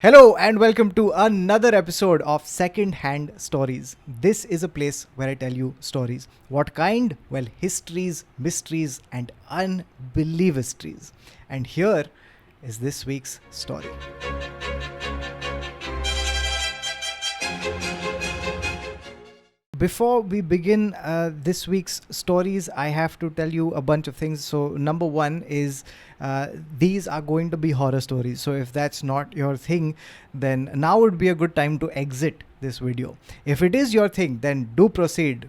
Hello and welcome to another episode of Secondhand Stories. This is a place where I tell you stories. What kind? Well, histories, mysteries, and unbelievistries. And here is this week's story. Before we begin this week's stories, I have to tell you a bunch of things. So, number one is these are going to be horror stories. So, if that's not your thing, then now would be a good time to exit this video. If it is your thing, then do proceed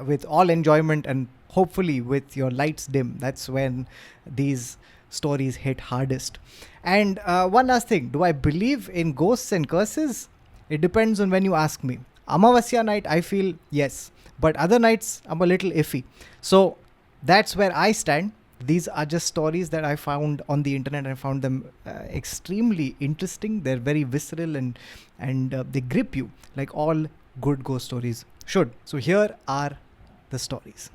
with all enjoyment and hopefully with your lights dim. That's when these stories hit hardest. And one last thing, do I believe in ghosts and curses? It depends on when you ask me. Amavasya night, I feel yes. But other nights, I'm a little iffy. So that's where I stand. These are just stories that I found on the internet. I found them extremely interesting. They're very visceral and they grip you like all good ghost stories should. So here are the stories.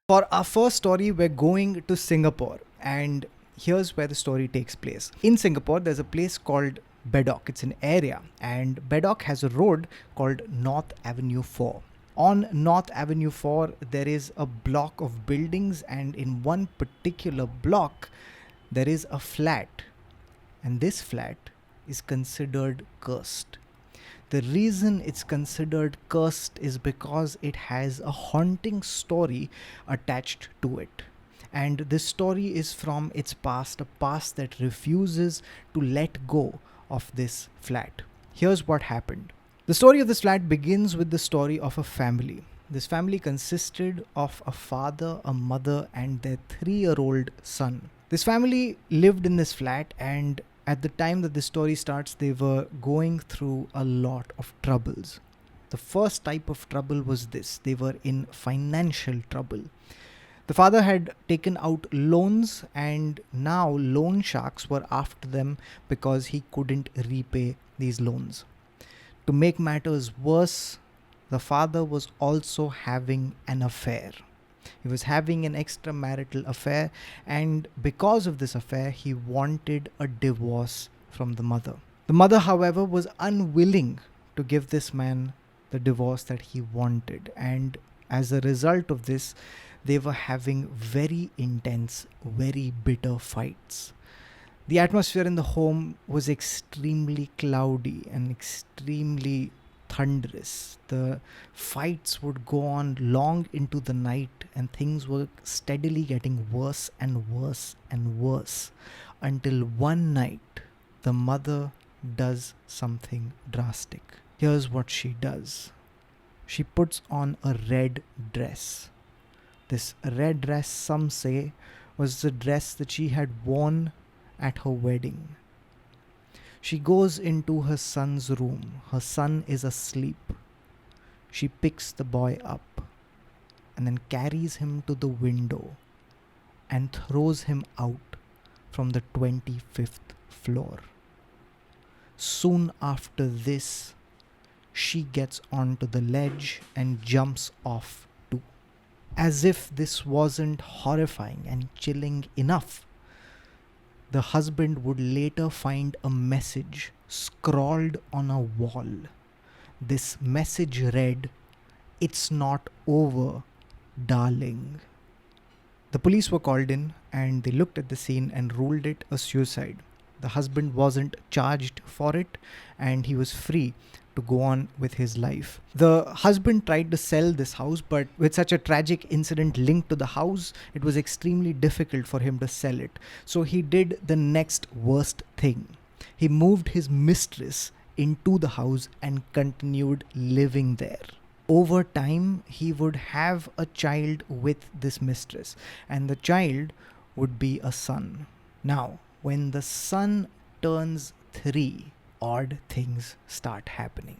For our first story, we're going to Singapore, and here's where the story takes place. In Singapore, there's a place called Bedok. It's an area, and Bedok has a road called North Avenue 4. On North Avenue 4, there is a block of buildings, and in one particular block, there is a flat, and this flat is considered cursed. The reason it's considered cursed is because it has a haunting story attached to it. And this story is from its past, a past that refuses to let go of this flat. Here's what happened. The story of this flat begins with the story of a family. This family consisted of a father, a mother, and their 3-year-old son. This family lived in this flat, and at the time that the story starts, they were going through a lot of troubles. The first type of trouble was this: they were in financial trouble. The father had taken out loans, and now loan sharks were after them because he couldn't repay these loans. To make matters worse, the father was also having an affair. He was having an extramarital affair, and because of this affair, he wanted a divorce from the mother. The mother, however, was unwilling to give this man the divorce that he wanted, and as a result of this, they were having very intense, very bitter fights. The atmosphere in the home was extremely cloudy and extremely thunderous. The fights would go on long into the night, and things were steadily getting worse and worse and worse until one night the mother does something drastic. Here's what she does. She puts on a red dress. This red dress, some say, was the dress that she had worn at her wedding. She goes into her son's room. Her son is asleep. She picks the boy up and then carries him to the window and throws him out from the 25th floor. Soon after this, she gets onto the ledge and jumps off too. As if this wasn't horrifying and chilling enough, the husband would later find a message scrawled on a wall. This message read, "It's not over, darling." The police were called in, and they looked at the scene and ruled it a suicide. The husband wasn't charged for it, and he was free to go on with his life. The husband tried to sell this house, but with such a tragic incident linked to the house, it was extremely difficult for him to sell it. So he did the next worst thing. He moved his mistress into the house and continued living there. Over time, he would have a child with this mistress, and the child would be a son. Now, when the son turns 3, odd things start happening.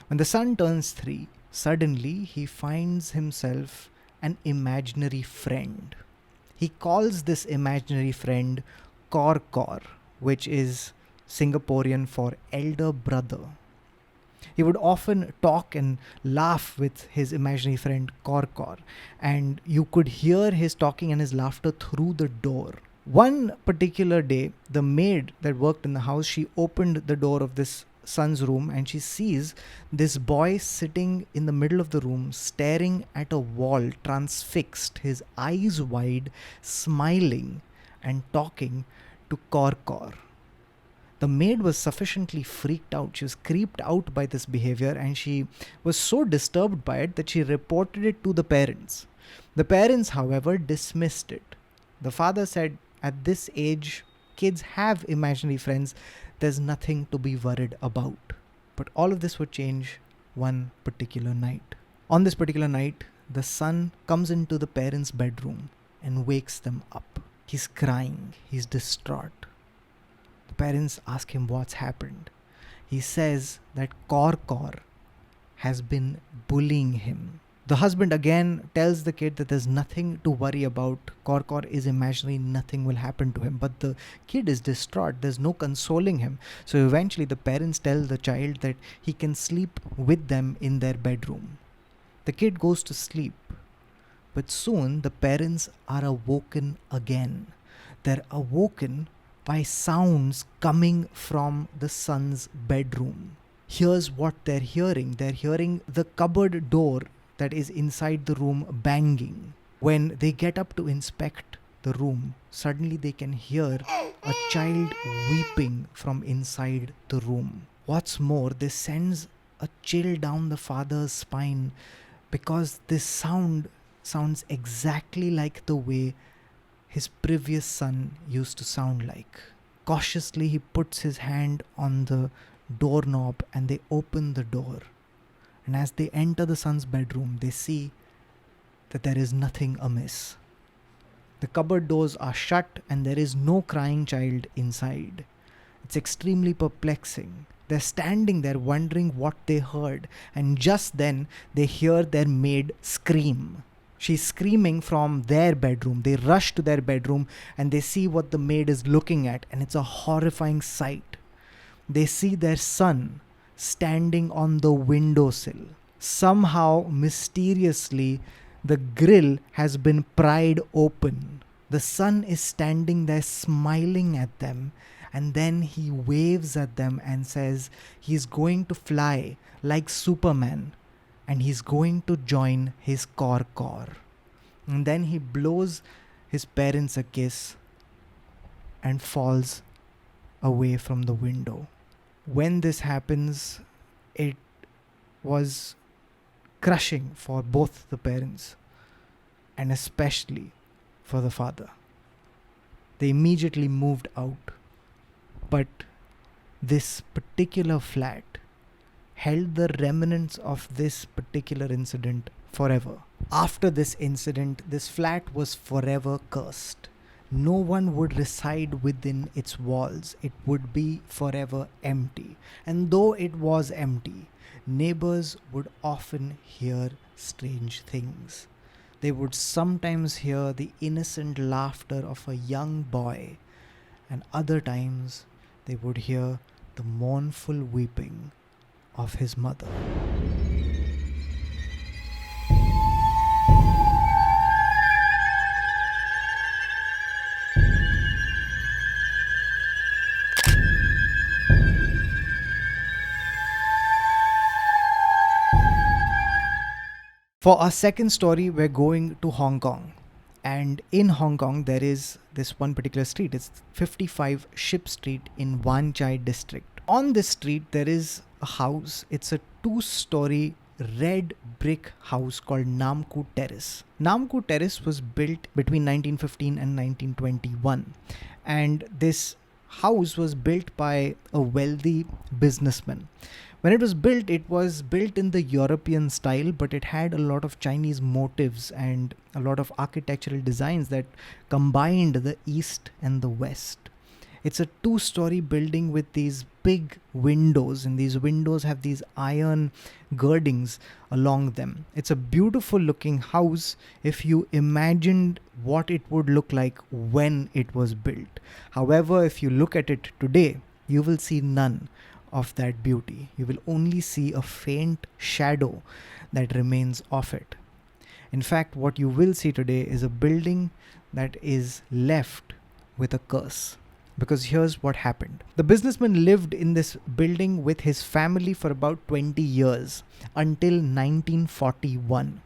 When the son turns 3, suddenly he finds himself an imaginary friend. He calls this imaginary friend Kor Kor, which is Singaporean for elder brother. He would often talk and laugh with his imaginary friend Korkor, and you could hear his talking and his laughter through the door. One particular day, the maid that worked in the house, she opened the door of this son's room and she sees this boy sitting in the middle of the room, staring at a wall, transfixed, his eyes wide, smiling and talking to Korkor. The maid was sufficiently freaked out. She was creeped out by this behavior and she was so disturbed by it that she reported it to the parents. The parents, however, dismissed it. The father said, at this age, kids have imaginary friends. There's nothing to be worried about. But all of this would change one particular night. On this particular night, the son comes into the parents' bedroom and wakes them up. He's crying. He's distraught. The parents ask him what's happened. He says that Korkor has been bullying him. The husband again tells the kid that there's nothing to worry about. Korkor is imaginary, nothing will happen to him. But the kid is distraught. There's no consoling him. So eventually the parents tell the child that he can sleep with them in their bedroom. The kid goes to sleep. But soon the parents are awoken again. They're awoken by sounds coming from the son's bedroom. Here's what they're hearing. They're hearing the cupboard door that is inside the room banging. When they get up to inspect the room, suddenly they can hear a child weeping from inside the room. What's more, this sends a chill down the father's spine because this sound sounds exactly like the way his previous son used to sound like. Cautiously, he puts his hand on the doorknob and they open the door. And as they enter the son's bedroom, they see that there is nothing amiss. The cupboard doors are shut and there is no crying child inside. It's extremely perplexing. They're standing there wondering what they heard, and just then they hear their maid scream. She's screaming from their bedroom. They rush to their bedroom and they see what the maid is looking at, and it's a horrifying sight. They see their son standing on the windowsill. Somehow, mysteriously, the grill has been pried open. The son is standing there smiling at them, and then he waves at them and says he's going to fly like Superman and he's going to join his Korkor. And then he blows his parents a kiss and falls away from the window. When this happens, it was crushing for both the parents and especially for the father. They immediately moved out, but this particular flat held the remnants of this particular incident forever. After this incident, this flat was forever cursed. No one would reside within its walls. It would be forever empty. And though it was empty, neighbors would often hear strange things. They would sometimes hear the innocent laughter of a young boy, and other times they would hear the mournful weeping of his mother. For our second story, we're going to Hong Kong. And in Hong Kong, there is this one particular street. It's 55 Ship Street in Wan Chai district. On this street, there is a house. It's a 2-story red brick house called Nam Ku Terrace. Nam Ku Terrace was built between 1915 and 1921. And this house was built by a wealthy businessman. When it was built in the European style, but it had a lot of Chinese motifs and a lot of architectural designs that combined the East and the West. It's a 2-story building with these big windows, and these windows have these iron girdings along them. It's a beautiful looking house if you imagined what it would look like when it was built. However, if you look at it today, you will see none of that beauty. You will only see a faint shadow that remains of it. In fact, what you will see today is a building that is left with a curse. Because here's what happened. The businessman lived in this building with his family for about 20 years until 1941.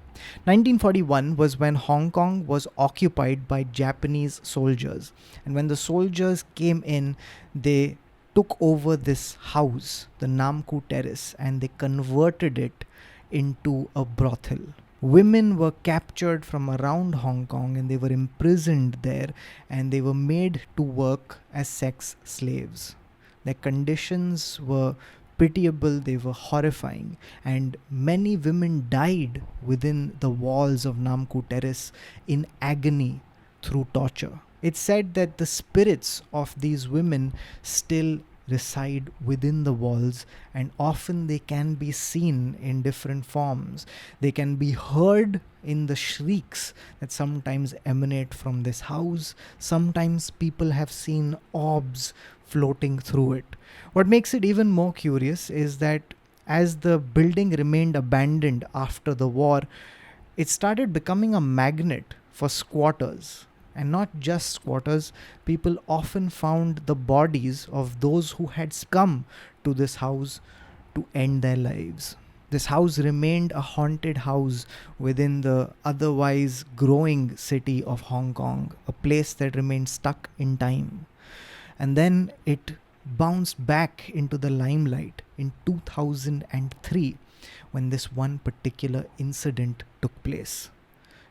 1941 was when Hong Kong was occupied by Japanese soldiers. And when the soldiers came in, they took over this house, the Nam Ku Terrace, and they converted it into a brothel. Women were captured from around Hong Kong and they were imprisoned there, and they were made to work as sex slaves. Their conditions were pitiable, they were horrifying, and many women died within the walls of Nam Ku Terrace in agony through torture. It's said that the spirits of these women still reside within the walls, and often they can be seen in different forms. They can be heard in the shrieks that sometimes emanate from this house. Sometimes people have seen orbs floating through it. What makes it even more curious is that as the building remained abandoned after the war, it started becoming a magnet for squatters. And not just squatters, people often found the bodies of those who had come to this house to end their lives. This house remained a haunted house within the otherwise growing city of Hong Kong, a place that remained stuck in time. And then it bounced back into the limelight in 2003 when this one particular incident took place.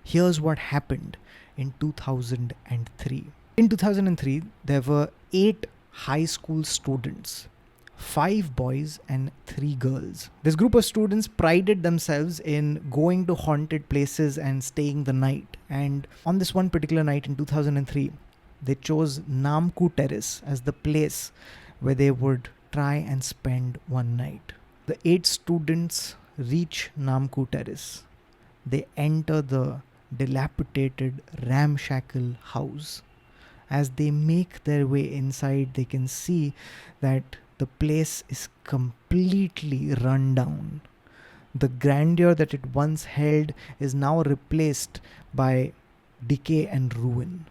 Here's what happened in 2003. In 2003, there were 8 high school students, 5 boys and 3 girls. This group of students prided themselves in going to haunted places and staying the night. And on this one particular night in 2003, they chose Nam Ku Terrace as the place where they would try and spend one night. The 8 students reach Nam Ku Terrace. They enter the dilapidated, ramshackle house. As they make their way inside, they can see that the place is completely run down. The grandeur that it once held is now replaced by decay and ruin.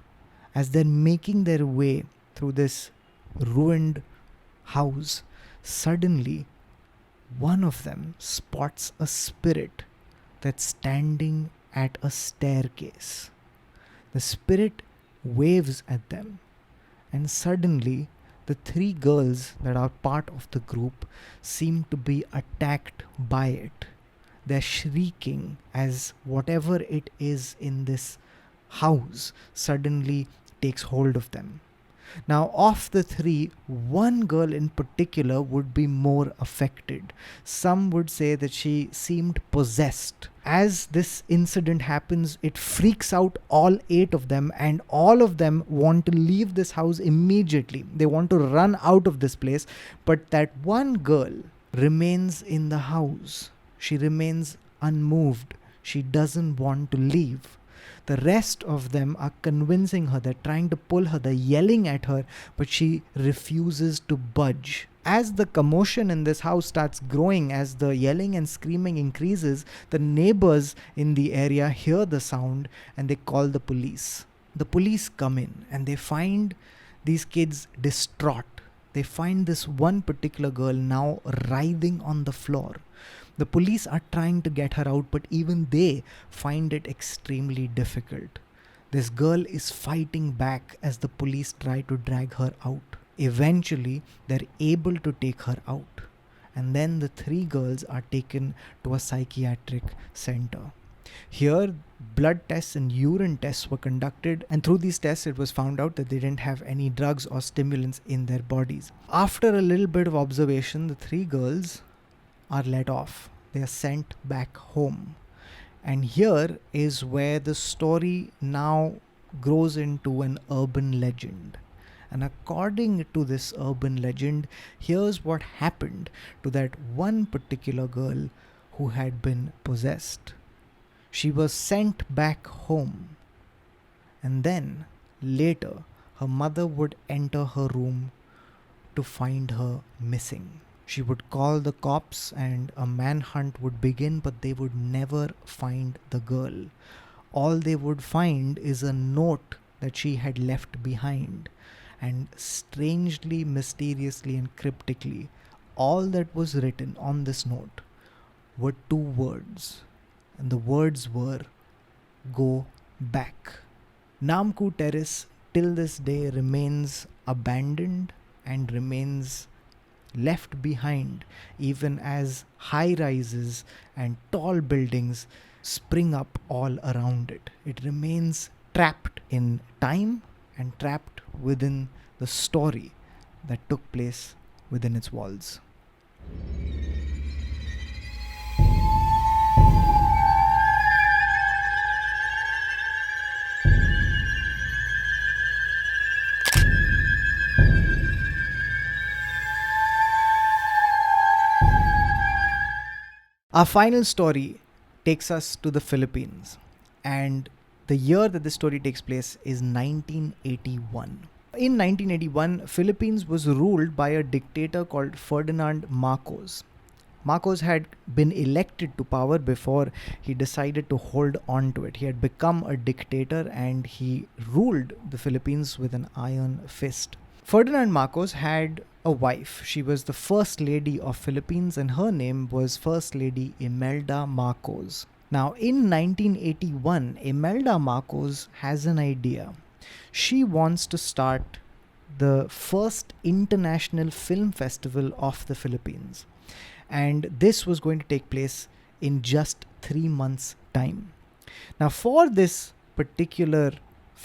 As they're making their way through this ruined house, suddenly one of them spots a spirit that's standing at a staircase. The spirit waves at them, and suddenly the 3 girls that are part of the group seem to be attacked by it. They're shrieking as whatever it is in this house suddenly takes hold of them. Now, of the 3, one girl in particular would be more affected. Some would say that she seemed possessed. As this incident happens, it freaks out all 8 of them, and all of them want to leave this house immediately. They want to run out of this place, but that one girl remains in the house. She remains unmoved. She doesn't want to leave. The rest of them are convincing her, they're trying to pull her, they're yelling at her, but she refuses to budge. As the commotion in this house starts growing, as the yelling and screaming increases, the neighbors in the area hear the sound and they call the police. The police come in and they find these kids distraught. They find this one particular girl now writhing on the floor. The police are trying to get her out, but even they find it extremely difficult. This girl is fighting back as the police try to drag her out. Eventually, they're able to take her out. And then the 3 girls are taken to a psychiatric center. Here, blood tests and urine tests were conducted, and through these tests, it was found out that they didn't have any drugs or stimulants in their bodies. After a little bit of observation, the 3 girls are let off. They are sent back home. And here is where the story now grows into an urban legend. And according to this urban legend, here's what happened to that one particular girl who had been possessed. She was sent back home. And then later, her mother would enter her room to find her missing. She would call the cops and a manhunt would begin, but they would never find the girl. All they would find is a note that she had left behind. And strangely, mysteriously, and cryptically, all that was written on this note were two words. And the words were, "Go back." Namku Terrace till this day remains abandoned and remains left behind, even as high rises and tall buildings spring up all around it. It remains trapped in time and trapped within the story that took place within its walls. Our final story takes us to the Philippines, and the year that this story takes place is 1981. In 1981, Philippines was ruled by a dictator called Ferdinand Marcos. Marcos had been elected to power before he decided to hold on to it. He had become a dictator and he ruled the Philippines with an iron fist. Ferdinand Marcos had a wife. She was the first lady of Philippines and her name was First Lady Imelda Marcos. Now in 1981, Imelda Marcos has an idea. She wants to start the first international film festival of the Philippines. And this was going to take place in just 3 months' time. Now for this particular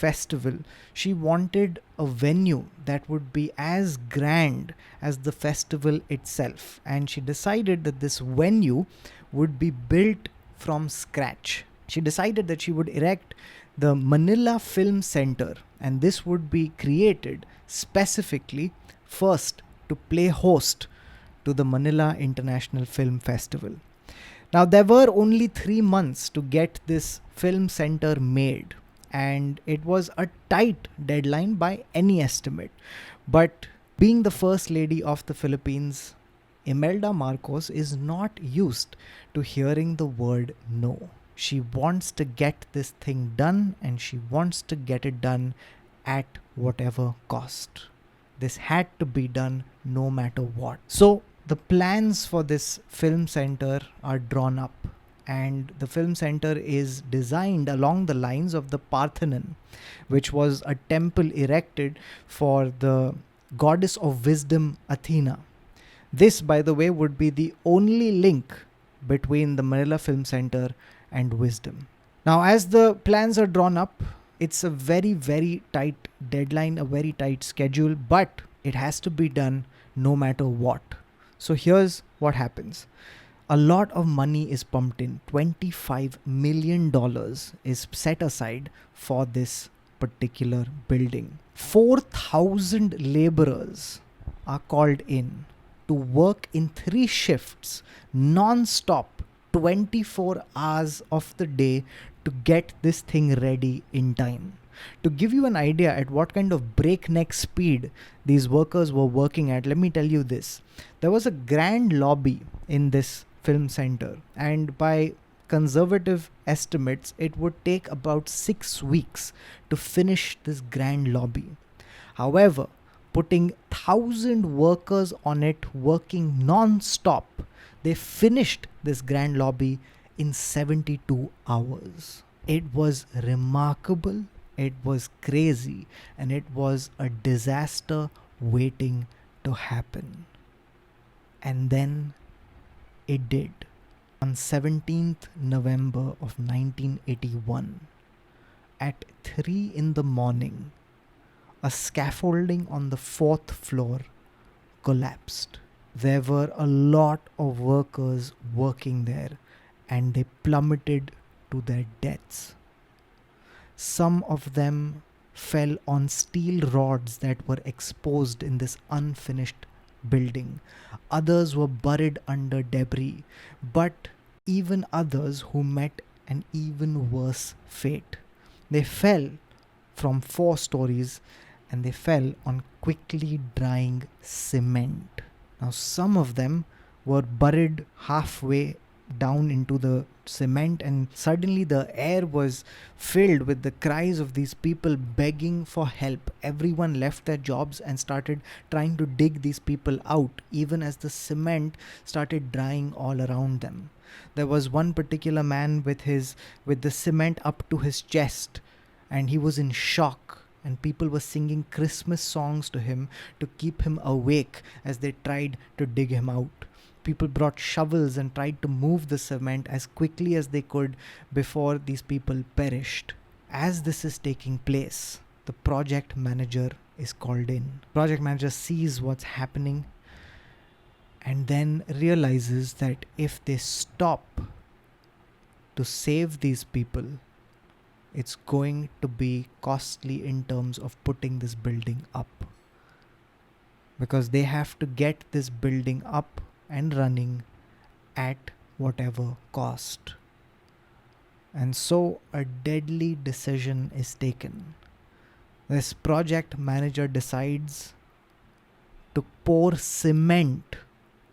festival, she wanted a venue that would be as grand as the festival itself, and she decided that this venue would be built from scratch. She decided that she would erect the Manila Film Center, and this would be created specifically first to play host to the Manila International Film Festival. Now there were only 3 months to get this film center made, and it was a tight deadline by any estimate. But being the first lady of the Philippines, Imelda Marcos is not used to hearing the word no. She wants to get this thing done, and she wants to get it done at whatever cost. This had to be done no matter what. So the plans for this film center are drawn up, and the film center is designed along the lines of the Parthenon, which was a temple erected for the goddess of wisdom Athena. This, by the way, would be the only link between the Manila Film Center and wisdom. Now, as the plans are drawn up, it's a very, very tight deadline, a very tight schedule, but it has to be done no matter what. So here's what happens. A lot of money is pumped in. $25 million is set aside for this particular building. 4,000 laborers are called in to work in 3 shifts, non-stop, 24 hours of the day to get this thing ready in time. To give you an idea at what kind of breakneck speed these workers were working at, let me tell you this. There was a grand lobby in this film center, and by conservative estimates, it would take about 6 weeks to finish this grand lobby. However, putting 1,000 workers on it working non-stop, they finished this grand lobby in 72 hours. It was remarkable, it was crazy, and it was a disaster waiting to happen. And then it did. On 17th November of 1981, at 3 in the morning, a scaffolding on the 4th floor collapsed. There were a lot of workers working there, and they plummeted to their deaths. Some of them fell on steel rods that were exposed in this unfinished building. Others were buried under debris, but even others who met an even worse fate. They fell from 4 stories and they fell on quickly drying cement. Now, some of them were buried halfway down into the cement, and suddenly the air was filled with the cries of these people begging for help. Everyone left their jobs and started trying to dig these people out, even as the cement started drying all around them. There was one particular man with the cement up to his chest, and he was in shock, and people were singing Christmas songs to him to keep him awake as they tried to dig him out. People brought shovels and tried to move the cement as quickly as they could before these people perished. As this is taking place, the project manager is called in. Project manager sees what's happening and then realizes that if they stop to save these people, it's going to be costly in terms of putting this building up, because they have to get this building up and running at whatever cost. And so a deadly decision is taken. This project manager decides to pour cement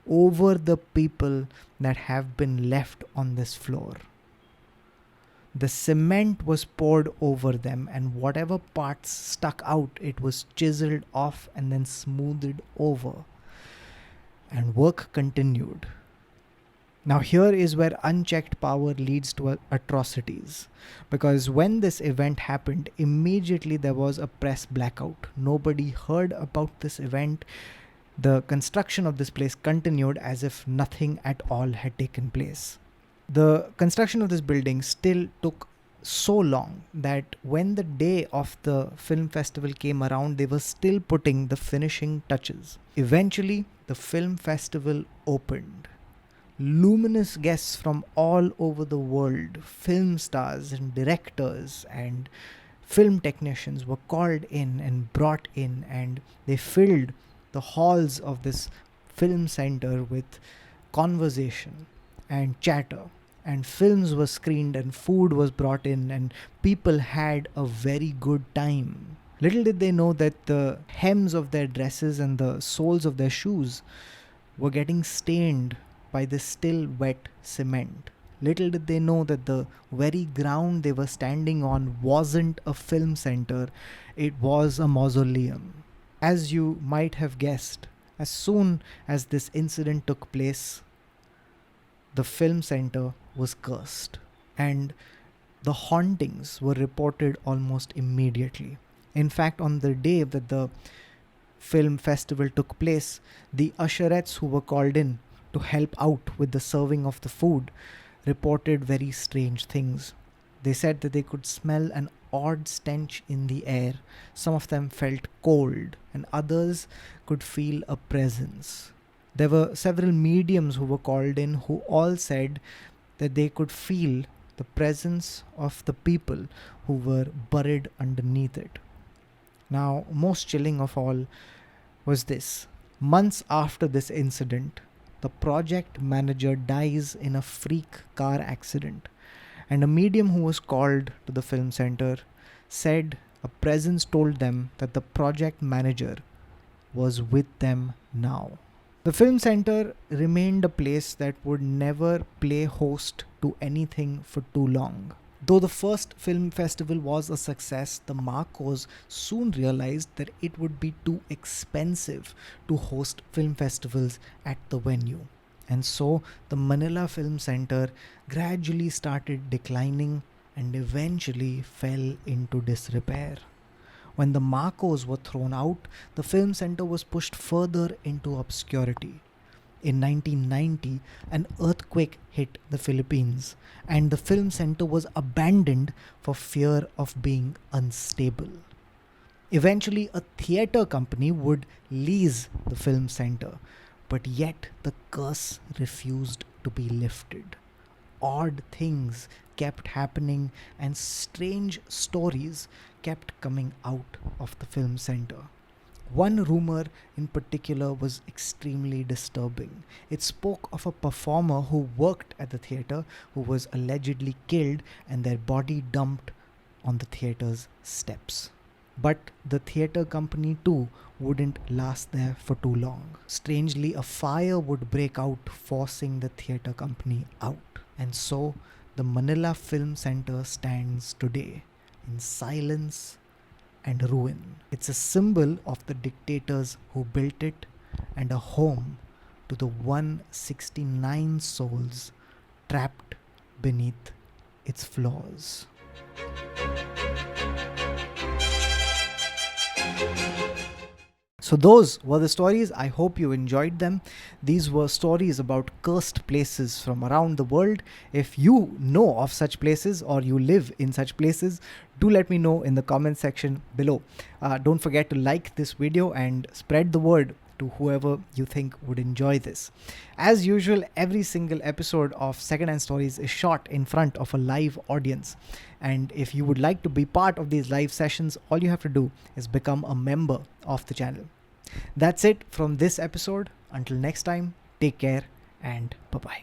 over the people that have been left on this floor. The cement was poured over them, and whatever parts stuck out, it was chiseled off and then smoothed over. And work continued. Now here is where unchecked power leads to atrocities, because when this event happened, immediately there was a press blackout. Nobody heard about this event. The construction of this place continued as if nothing at all had taken place. The construction of this building still took so long that when the day of the film festival came around, they were still putting the finishing touches. Eventually, the film festival opened. Luminous guests from all over the world, film stars and directors and film technicians were called in and brought in, and they filled the halls of this film center with conversation and chatter. And films were screened and food was brought in and people had a very good time. Little did they know that the hems of their dresses and the soles of their shoes were getting stained by the still wet cement. Little did they know that the very ground they were standing on wasn't a film center, it was a mausoleum. As you might have guessed, as soon as this incident took place, the film center was cursed, and the hauntings were reported almost immediately. In fact, on the day that the film festival took place, the usherettes who were called in to help out with the serving of the food reported very strange things. They said that they could smell an odd stench in the air. Some of them felt cold, and others could feel a presence. There were several mediums who were called in who all said that they could feel the presence of the people who were buried underneath it. Now, most chilling of all was this. Months after this incident, the project manager dies in a freak car accident, and a medium who was called to the film center said a presence told them that the project manager was with them now. The film center remained a place that would never play host to anything for too long. Though the first film festival was a success, the Marcos soon realized that it would be too expensive to host film festivals at the venue. And so the Manila Film Center gradually started declining and eventually fell into disrepair. When the Marcos were thrown out, the film center was pushed further into obscurity. In 1990, an earthquake hit the Philippines, and the film center was abandoned for fear of being unstable. Eventually, a theatre company would lease the film center, but yet the curse refused to be lifted. Odd things kept happening, and strange stories kept coming out of the film center. One rumor in particular was extremely disturbing. It spoke of a performer who worked at the theatre who was allegedly killed and their body dumped on the theatre's steps. But the theatre company too wouldn't last there for too long. Strangely, a fire would break out, forcing the theatre company out. And so, the Manila Film Center stands today in silence and ruin. It's a symbol of the dictators who built it and a home to the 169 souls trapped beneath its floors. So those were the stories. I hope you enjoyed them. These were stories about cursed places from around the world. If you know of such places or you live in such places, do let me know in the comment section below. Don't forget to like this video and spread the word to whoever you think would enjoy this. As usual, every single episode of Secondhand Stories is shot in front of a live audience. And if you would like to be part of these live sessions, all you have to do is become a member of the channel. That's it from this episode. Until next time, take care and bye-bye.